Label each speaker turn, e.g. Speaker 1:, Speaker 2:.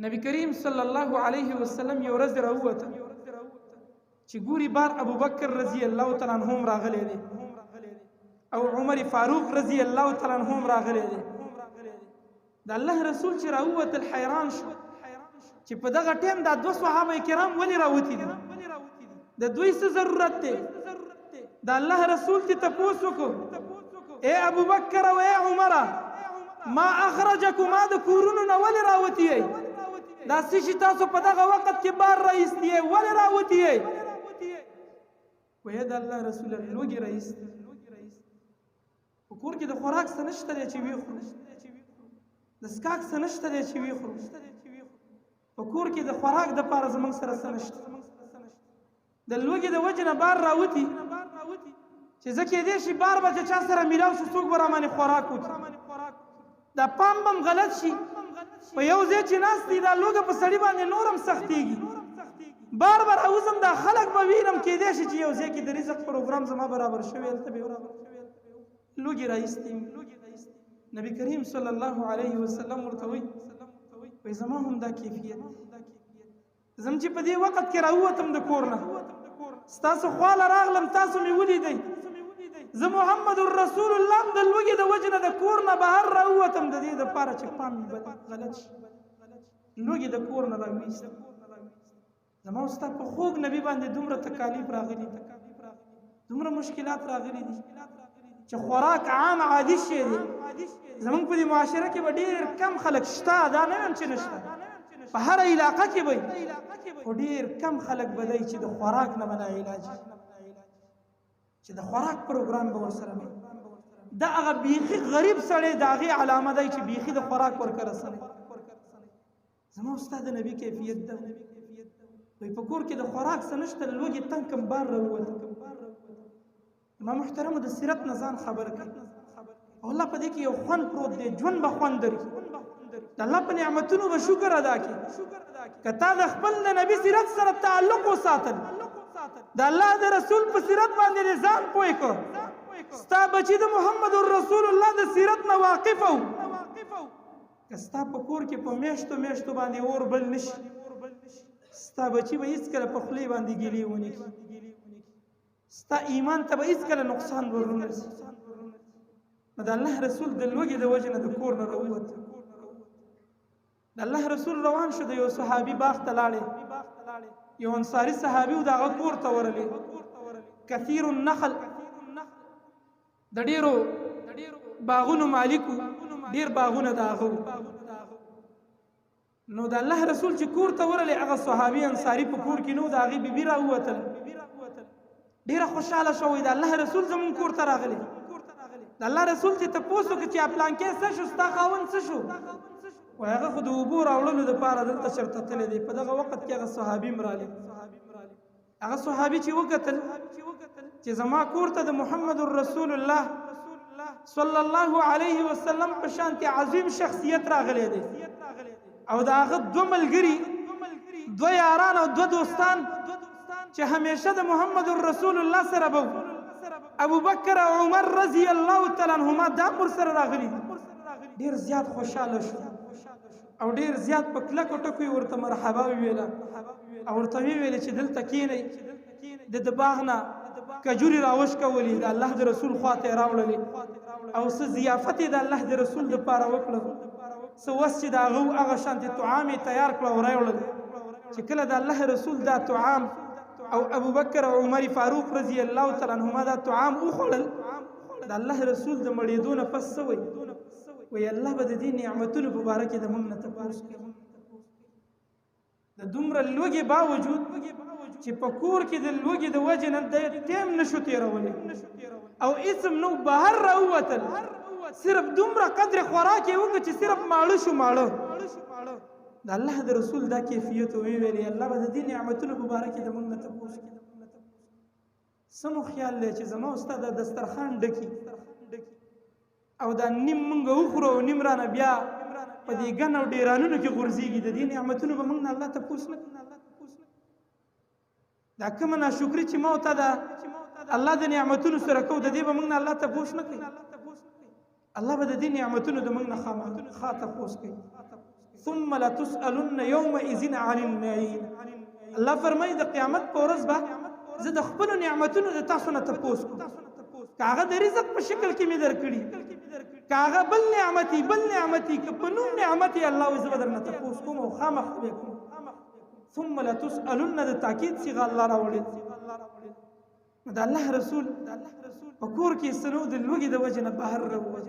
Speaker 1: نبی کریم صلی الله علیه وسلم یو ورځ راووته چې ګوري بار ابو بکر رضی الله تعالی عنهم راغلی دی او عمر فاروق رضی الله تعالی عنهم راغلی دی. د الله رسول چې راووته حیران شو چې په دغه ټیم دا دوه صحابه کرام ولې راوتی دي، د دوی څه ضرورت دی. د الله رسول ته تاسو کو اے ابو بکر او اے عمر ما اخرجکما د کورونو نه ولې راوتی یې، دا چې تاسو په دغه وخت کې بار رئیس دی ولې راوتی یې. وې د الله رسول لوګي رئیس په کور کې د خوراک څه نشته دی چې وی خورو، د سکاک څه نشته دی چې وی خورو، په کور کې د خوراک د پاره زمنګ سره څه نشته، د لوګي د وجه نه بار راوتی چې ځکه دې شي بار به چا سره میلاو شو څوک به رامانې خوراک وکړي، دا پام بم غلط شي په یو ځای چې ناست دي دا لوګه په سړي باندې نورم سختېږي، بار بار اوسم دا خلک به وینم کېدای شي چې یو ځای کې د رزق پروګرام زما برابر شوی هلته به لوګي رئیس دی. نبی کریم صلی الله علیه وسلم ورته وایي زما هم دا کیفیت زم چې په دې وخت کې راووتم د کور نه ستاسو خواله راغلم تاسو مې ولیدئ، زه محمد رسول الله د لوګي د وجه نه د کور نه بهر راووتم د دې دپاره چې پام مې غلط شي، لوګي د کور نه راویست. زما ستا په خوږ نبي باندې دومره تکالیف راغلي دي، دومره مشکلات راغلي دي چې خوراک عام عادي شی دی. زمونږ په دې معاشره کې به ډېر کم خلک شته، دا نه وایم چې نشته، په هر علاقه کې به خو ډېر کم خلک به دی چې د خوراک نه به علاج چې د خوراک پروګرام به ورسره وي. دا هغه بیخي غریب سړی د هغې علامه دی چې بیخي د خوراک ورکه رسوي. زما استاد د نبي کیفیت ده وایي په کور کې د خوراک څه نشته، لوږې تنګ کم بار راووته. ما محترمو د سیرت نه ځان خبر کړي او الله په دې کې یو خوند پروت دی، ژوند به خوند دري، د الله په نعمتونو به شکر ادا کړي. که تا د خپل د نبي سیرت سره تعلق وساتل، د الله د رسول په سیرت باندې ځان پوه کړ، ستا بچي د محمد رسول الله د سیرت نه واقف وو، که ستا په کور کې په میاشتو میاشتو باندې اور بل نشي، ستا بچي به هېڅکله په خولې باندې ګیلې ونه کړي، ستا ایمان ته به هېڅکله نقصان ورونه رسي. نو د الله رسول د لوږې د وجې نه د کور نه راووت. د الله رسول روان شو، د یو صحابي باغ ته لاړې، یو انصاري صحابي و د هغه کور ته ورغلې، کثیر النخل د ډېرو باغونو مالک و، ډېر باغونه د هغه و. نو د الله رسول چې کور ته ورغلې هغه صحابي انصاري په کور کې نو د هغې بیبي راووتله، ډېره خوشحاله شوی د الله رسول زمونږ کور ته راغلی. د الله رسول چې تپوس وکړه چې پلانکې څه شو، ستا خاوند څه شو، وایي هغه خو د اوبو راوړلو دپاره دلته چېرته تللی دی. په دغه وخت کې هغه صحابي هم راغلی، هغه صحابي چې وکتل چې زما کور ته د محمد رسول الله صلی الله علیه وسلم په شانتې عظیم شخصیت راغلی دی او د هغه دوه ملګري، دوه یاران او دوه دوستان چې همیشه د محمد رسول الله سره به ابو بکر او عمر رضی الله تعالی عنهما دا ورسره راغلي، ډېر زیات خوشحاله شو او ډېر زیات په کلکو ټکو یې ورته مرحبا وویله او ورته ویې چې دلته کښېنئ، د باغ نه کجورې راوشکولې، د الله د رسول خواته یې راوړلې او څه ضیافت یې د الله د رسول دپاره وکړه، څه وس چې د هغه شانتې طعام یې تیار کړه او راوړل. چې کله د الله رسول دا طعام او ابو بکر او عمر فاروق رضی الله تعالی عنهما دا طعام وخوړل، د الله رسول د مړېدو نه پس څه وایي؟ وایي الله به د دې نعمتونو په باره کې د موږ نه تپوس کوي. د دومره لوږې باوجود چې په کور کې د لوږې د وجې نه د ټیم نشو تېرولی او اسم نو بهر راووتل، صرف دومره قدر خوراک یې وکړه چې صرف ماړه شو ماړه. د الله د رسول دا کیفیت ویلې الله به د دې نعمتونو په باره کې د موږ نه تپوس کوي. سمو خیال دی چې زما استاد د دسترخوان ډکي او دا نیم موږ وخورو او نیم رانه بیا په دې ګن او ډیرانونو کې غورځېږي، د دې نعمتونو به موږ نه الله تپوس نه کوي. دا کومه ناشکري چې ما ورته د الله د نعمتونو سره کوو د دې به موږ نه الله تپوس نه کوي. الله به د دې نعمتونو د موږ نه خامخا تپوس کوي. ثم لتسألن يومئذ عن النعيم. الله فرمایي د قیامت په ورځ به زه د خپل نعمتونو د تاسو نه تپوس کوم، کاغه د رزق په شکل کې مې درکړي، کاغه بل نعمتي که په نوم نعمتي الله وي زه به درنه تپوس کوم او خامخ به کوم. ثم لتسألن د تاکید صيغه الله راوړي. د الله رسول په کور کې سنو د لوګي د وجه نه بهر راووت.